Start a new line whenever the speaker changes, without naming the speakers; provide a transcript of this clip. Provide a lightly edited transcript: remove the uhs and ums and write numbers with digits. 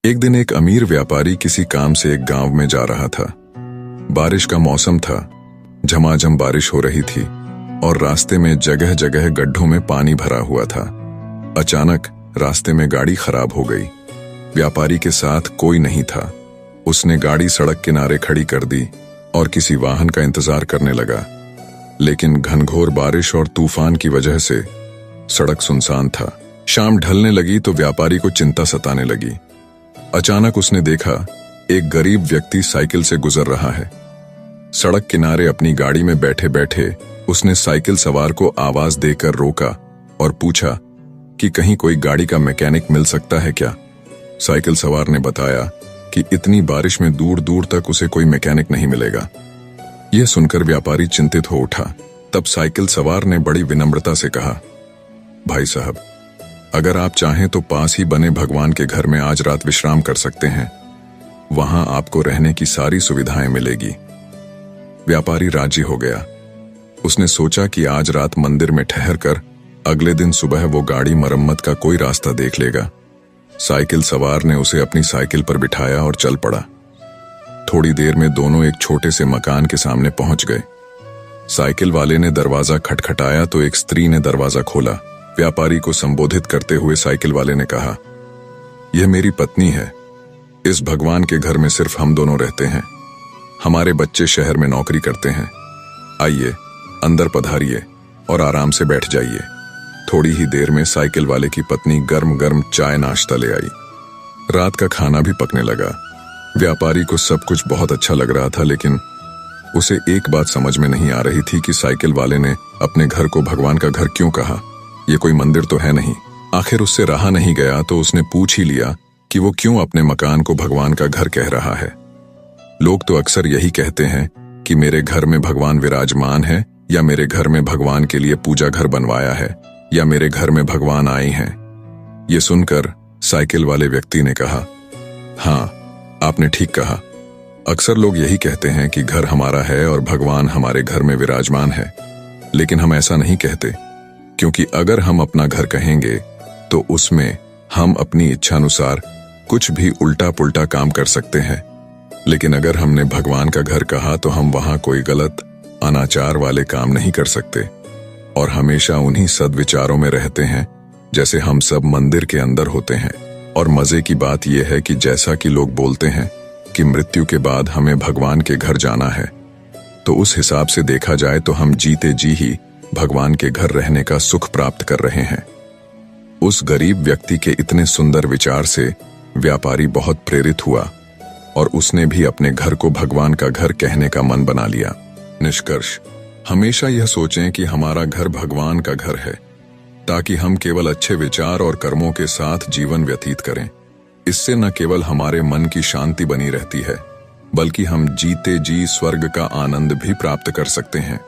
एक दिन एक अमीर व्यापारी किसी काम से एक गांव में जा रहा था। बारिश का मौसम था, झमाझम बारिश हो रही थी और रास्ते में जगह जगह गड्ढों में पानी भरा हुआ था। अचानक रास्ते में गाड़ी खराब हो गई। व्यापारी के साथ कोई नहीं था। उसने गाड़ी सड़क किनारे खड़ी कर दी और किसी वाहन का इंतजार करने लगा, लेकिन घनघोर बारिश और तूफान की वजह से सड़क सुनसान था। शाम ढलने लगी तो व्यापारी को चिंता सताने लगी। अचानक उसने देखा एक गरीब व्यक्ति साइकिल से गुजर रहा है। सड़क किनारे अपनी गाड़ी में बैठे बैठे उसने साइकिल सवार को आवाज देकर रोका और पूछा कि कहीं कोई गाड़ी का मैकेनिक मिल सकता है क्या। साइकिल सवार ने बताया कि इतनी बारिश में दूर दूर तक उसे कोई मैकेनिक नहीं मिलेगा। यह सुनकर व्यापारी चिंतित हो उठा। तब साइकिल सवार ने बड़ी विनम्रता से कहा, भाई साहब, अगर आप चाहें तो पास ही बने भगवान के घर में आज रात विश्राम कर सकते हैं। वहां आपको रहने की सारी सुविधाएं मिलेगी। व्यापारी राजी हो गया। उसने सोचा कि आज रात मंदिर में ठहर कर अगले दिन सुबह वो गाड़ी मरम्मत का कोई रास्ता देख लेगा। साइकिल सवार ने उसे अपनी साइकिल पर बिठाया और चल पड़ा। थोड़ी देर में दोनों एक छोटे से मकान के सामने पहुंच गए। साइकिल वाले ने दरवाजा खटखटाया तो एक स्त्री ने दरवाजा खोला। व्यापारी को संबोधित करते हुए साइकिल वाले ने कहा, यह मेरी पत्नी है। इस भगवान के घर में सिर्फ हम दोनों रहते हैं। हमारे बच्चे शहर में नौकरी करते हैं। आइए, अंदर पधारिए और आराम से बैठ जाइए। थोड़ी ही देर में साइकिल वाले की पत्नी गर्म गर्म चाय नाश्ता ले आई। रात का खाना भी पकने लगा। व्यापारी को सब कुछ बहुत अच्छा लग रहा था, लेकिन उसे एक बात समझ में नहीं आ रही थी कि साइकिल वाले ने अपने घर को भगवान का घर क्यों कहा। ये कोई मंदिर तो है नहीं। आखिर उससे रहा नहीं गया तो उसने पूछ ही लिया कि वो क्यों अपने मकान को भगवान का घर कह रहा है। लोग तो अक्सर यही कहते हैं कि मेरे घर में भगवान विराजमान है, या मेरे घर में भगवान के लिए पूजा घर बनवाया है, या मेरे घर में भगवान आए हैं। ये सुनकर साइकिल वाले व्यक्ति ने कहा, हाँ, आपने ठीक कहा। अक्सर लोग यही कहते हैं कि घर हमारा है और भगवान हमारे घर में विराजमान है, लेकिन हम ऐसा नहीं कहते, क्योंकि अगर हम अपना घर कहेंगे तो उसमें हम अपनी इच्छानुसार कुछ भी उल्टा पुल्टा काम कर सकते हैं। लेकिन अगर हमने भगवान का घर कहा तो हम वहां कोई गलत अनाचार वाले काम नहीं कर सकते और हमेशा उन्हीं सद्विचारों में रहते हैं जैसे हम सब मंदिर के अंदर होते हैं। और मजे की बात यह है कि जैसा कि लोग बोलते हैं कि मृत्यु के बाद हमें भगवान के घर जाना है, तो उस हिसाब से देखा जाए तो हम जीते जी ही भगवान के घर रहने का सुख प्राप्त कर रहे हैं। उस गरीब व्यक्ति के इतने सुंदर विचार से व्यापारी बहुत प्रेरित हुआ और उसने भी अपने घर को भगवान का घर कहने का मन बना लिया। निष्कर्ष, हमेशा यह सोचें कि हमारा घर भगवान का घर है, ताकि हम केवल अच्छे विचार और कर्मों के साथ जीवन व्यतीत करें। इससे न केवल हमारे मन की शांति बनी रहती है, बल्कि हम जीते जी स्वर्ग का आनंद भी प्राप्त कर सकते हैं।